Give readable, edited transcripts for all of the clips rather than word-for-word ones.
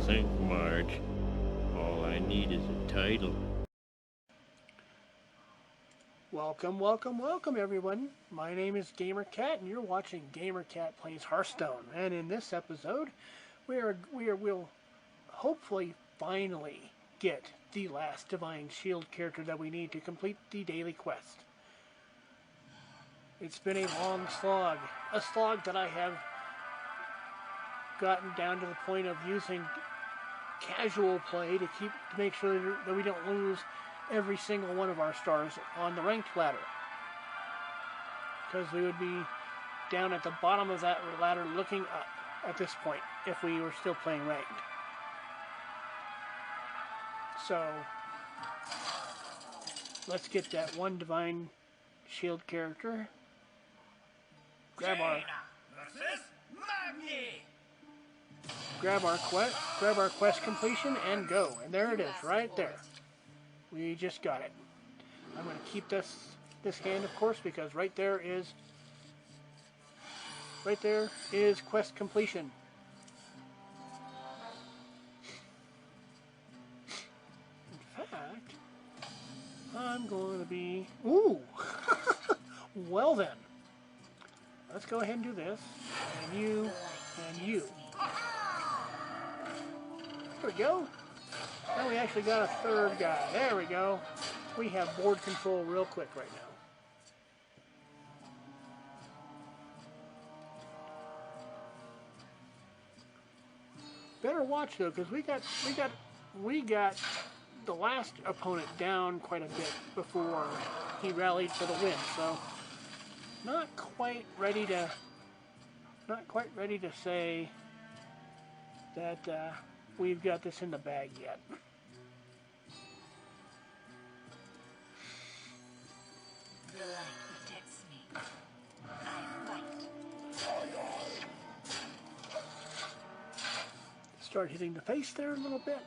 think, Marge. All I need is a title. Welcome, welcome, welcome, everyone. My name is GamerCat, and you're watching GamerCat Plays Hearthstone. And in this episode, we'll hopefully finally get the last Divine Shield character that we need to complete the daily quest. It's been a long slog, a slog that I have gotten down to the point of using casual play to make sure that we don't lose every single one of our stars on the ranked ladder, because we would be down at the bottom of that ladder looking up at this point if we were still playing ranked. So let's get that one Divine Shield character, grab our quest completion, and go. And there it is, right there. We just got it. I'm going to keep this hand, of course, because right there is quest completion. In fact, I'm going to be... Ooh! Well then. Let's go ahead and do this. And you, and you. There we go. Now we actually got a third guy. There we go. We have board control real quick right now. Better watch though, because we got the last opponent down quite a bit before he rallied for the win. So not quite ready to say that we've got this in the bag yet. The light protects me. I fight. Start hitting the face there a little bit.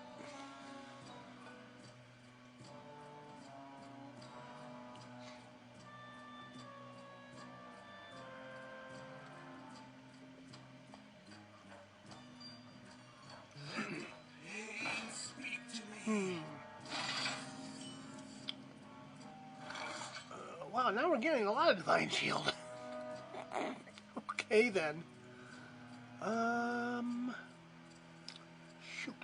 Wow, now we're getting a lot of Divine Shield. Okay then. Shoot.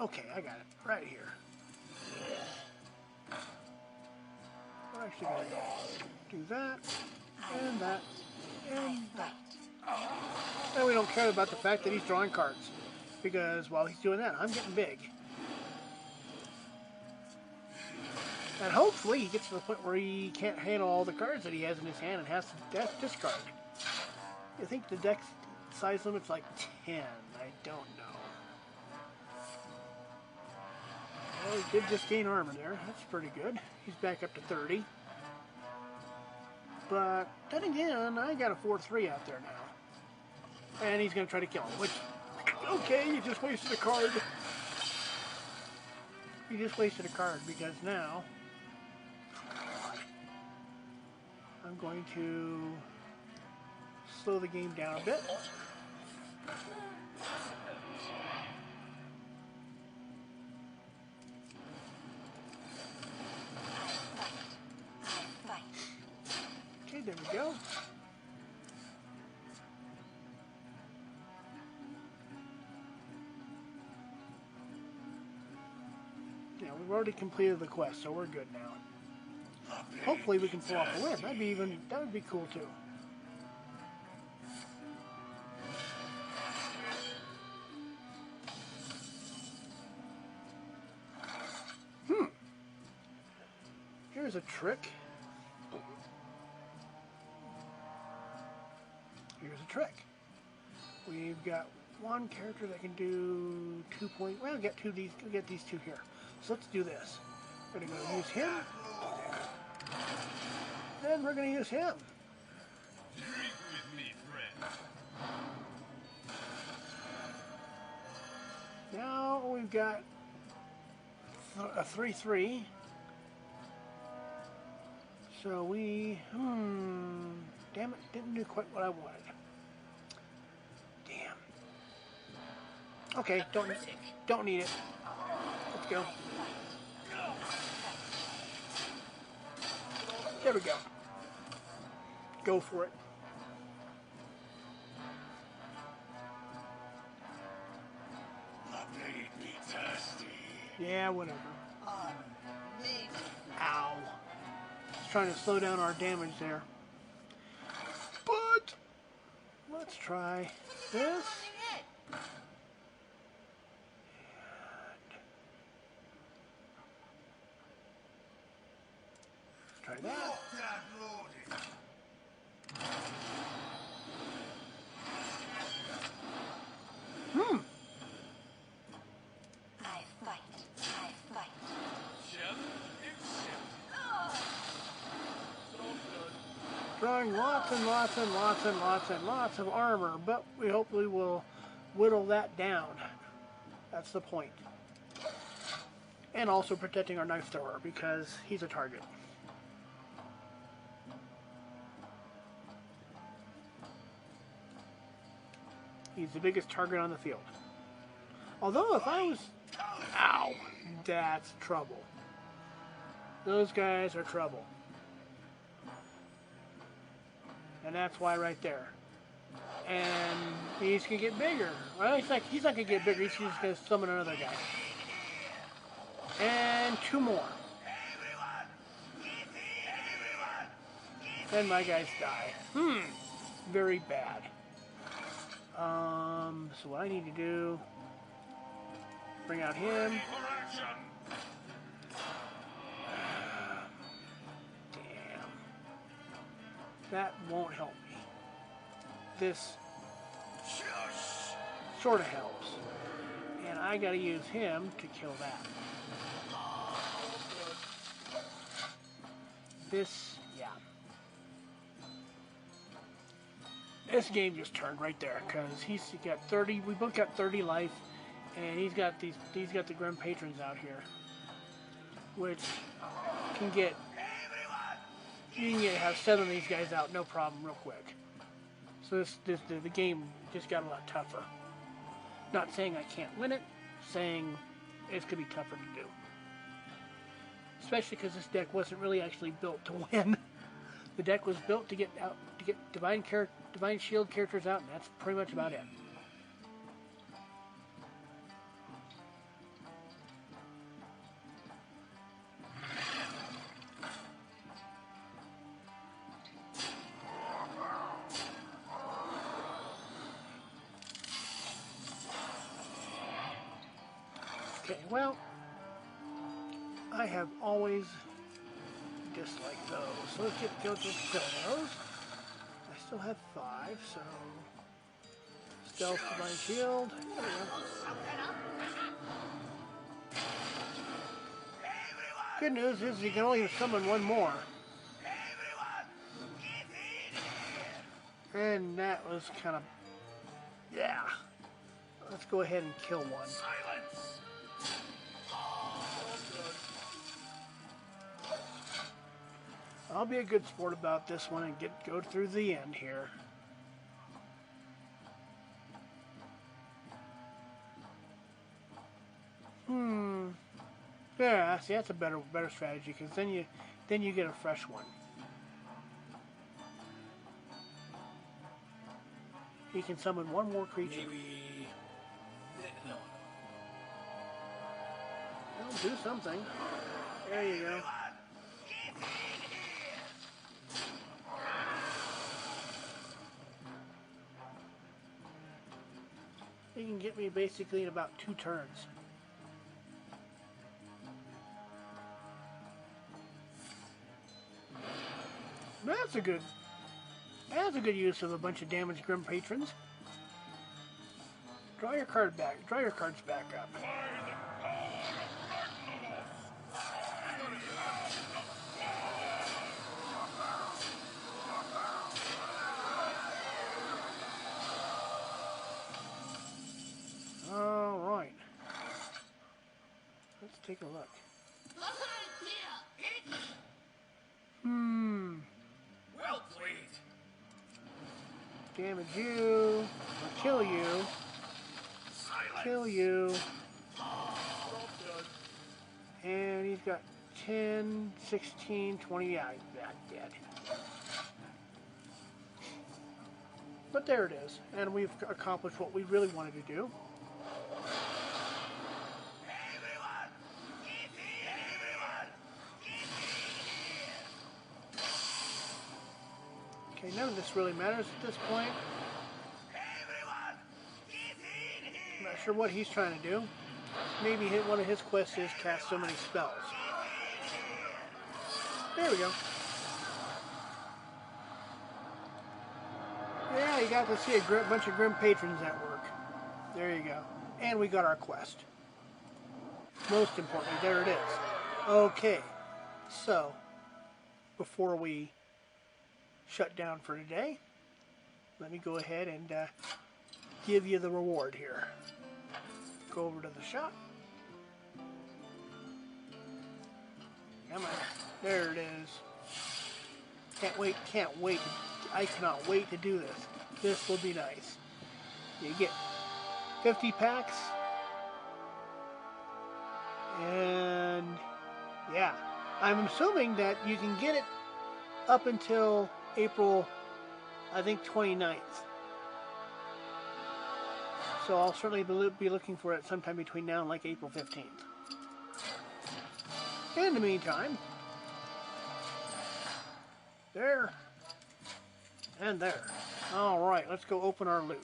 Okay, I got it. Right here. We're actually going to do that, and that, and that. And we don't care about the fact that he's drawing cards, because while he's doing that, I'm getting big. And hopefully he gets to the point where he can't handle all the cards that he has in his hand and has to discard. I think the deck size limit's like 10. I don't know. Well, he did just gain armor there. That's pretty good. He's back up to 30. But then again, I got a 4-3 out there now. And he's going to try to kill him, which, okay, you just wasted a card. You just wasted a card, because now I'm going to slow the game down a bit. Okay, there we go. Yeah, we've already completed the quest, so we're good now. Hopefully we can pull off a win. That would be cool too. Here's a trick. Here's a trick. We've got one character that can do 2 point. Well, get these two here. So let's do this. We're going to use him. Then we're going to use him. Drink with me, friend. Now we've got a 3-3. So we, damn it, didn't do quite what I wanted. Okay, don't need it. Let's go. There we go. Go for it. Made me thirsty. Yeah, whatever. Ow. Just trying to slow down our damage there. But let's try this. Let's try that. I fight. Drawing lots and lots and lots and lots and lots of armor, but we hopefully will whittle that down. That's the point. And also protecting our knife thrower because he's a target. He's the biggest target on the field. Although if I was... Ow! That's trouble. Those guys are trouble. And that's why right there. And he's going to get bigger. Well, he's not going to get bigger. He's just going to summon another guy. And two more. And my guys die. Very bad. So what I need to do... Bring out him. Damn. That won't help me. This sort of helps. And I gotta use him to kill that. This, yeah. This game just turned right there, because he's got 30, we both got 30 life, and he's got the Grim Patrons out here, which can get, you can have 7 of these guys out, no problem, real quick. So the game just got a lot tougher. Not saying I can't win it, saying it's gonna be tougher to do. Especially because this deck wasn't really actually built to win. The deck was built to get out, to get Divine Shield characters out, and that's pretty much about it. Okay, well, I have always disliked those. So let's go to kill those. I still have 5, so stealth, Divine Shield. There we go. Good news is you can only summon 1 more. And that was kind of, yeah. Let's go ahead and kill 1. I'll be a good sport about this one and go through the end here. Yeah, see, that's a better strategy, because then you get a fresh one. He can summon 1 more creature. No. He'll do something. There you go. He can get me basically in about 2 turns. That's a good use of a bunch of damaged Grim Patrons. Draw your cards back up. Alright. Let's take a look. Well played. Damage you, or kill you. kill you. And he's got 10, 16, 20, yeah, he's dead. But there it is, and we've accomplished what we really wanted to do. Okay, none of this really matters at this point. I'm not sure what he's trying to do. Maybe one of his quests is cast so many spells. There we go. Yeah, you got to see a bunch of Grim Patrons at work. There you go. And we got our quest. Most importantly, there it is. Okay, so before we shut down for today, let me go ahead and give you the reward here. Go over to the shop. Come on. There it is. Can't wait. I cannot wait to do this. This will be nice. You get 50 packs. And yeah, I'm assuming that you can get it up until April, I think 29th. So I'll certainly be looking for it sometime between now and like April 15th. In the meantime, there and there. All right, let's go open our loot.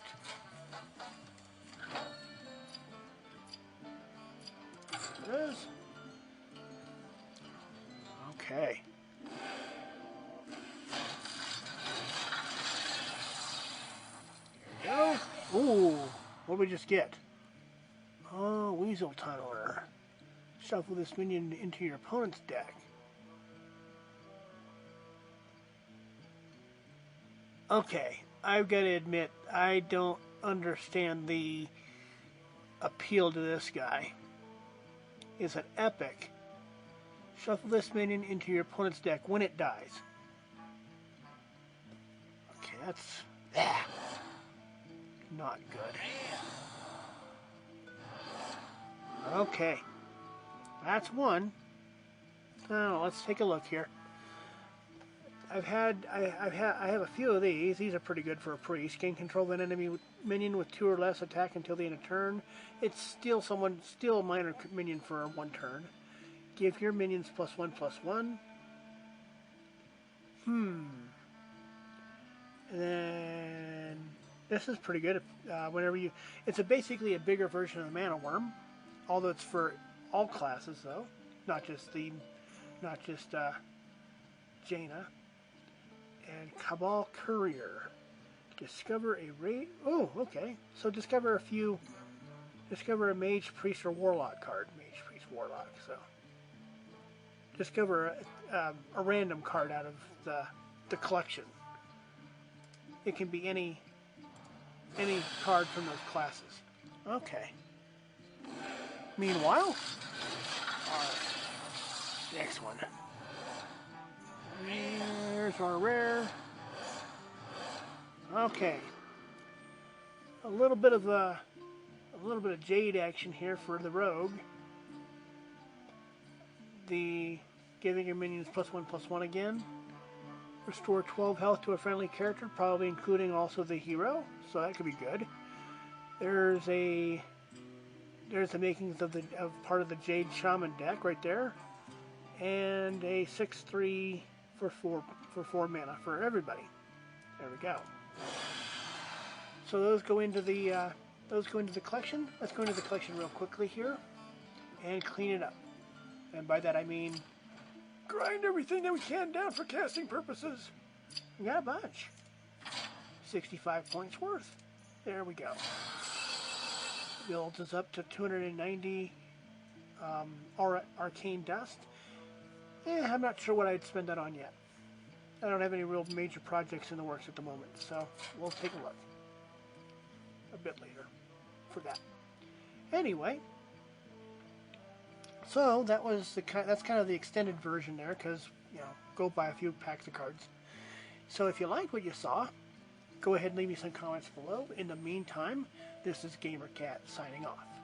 There it is. Okay. There we go. Ooh, what did we just get? Oh, Weasel Tunneler. Shuffle this minion into your opponent's deck. Okay, I've got to admit, I don't understand the appeal to this guy. It's an epic. Shuffle this minion into your opponent's deck when it dies. Okay, that's not good. Okay, that's one. Now let's take a look here. I have a few of these. These are pretty good for a priest. Gain control of an enemy minion with 2 or less attack until the end of turn. It's steal a minor minion for 1 turn. Give your minions +1/+1. And then this is pretty good. It's basically a bigger version of the Mana Worm, although it's for all classes though, not just Jaina. And Cabal Courier. Discover a raid. Oh, okay. So discover a Mage, Priest, or Warlock card. Mage, Priest, Warlock. So discover a random card out of the collection. It can be any card from those classes. Okay. Meanwhile, our next one. There's our rare. Okay. A little bit of jade action here for the rogue. The giving your minions +1/+1 again. Restore 12 health to a friendly character, probably including also the hero, so that could be good. There's the makings of part of the Jade Shaman deck right there, and a 6/3 for 4 mana for everybody. There we go. So those go into the collection. Let's go into the collection real quickly here and clean it up. And by that I mean grind everything that we can down for casting purposes. We got a bunch. 65 points worth. There we go. Builds us up to 290 arcane dust. I'm not sure what I'd spend that on yet. I don't have any real major projects in the works at the moment, so we'll take a look a bit later for that. Anyway, so that's kind of the extended version there, because go buy a few packs of cards. So if you liked what you saw, go ahead and leave me some comments below. In the meantime, this is GamerCat signing off.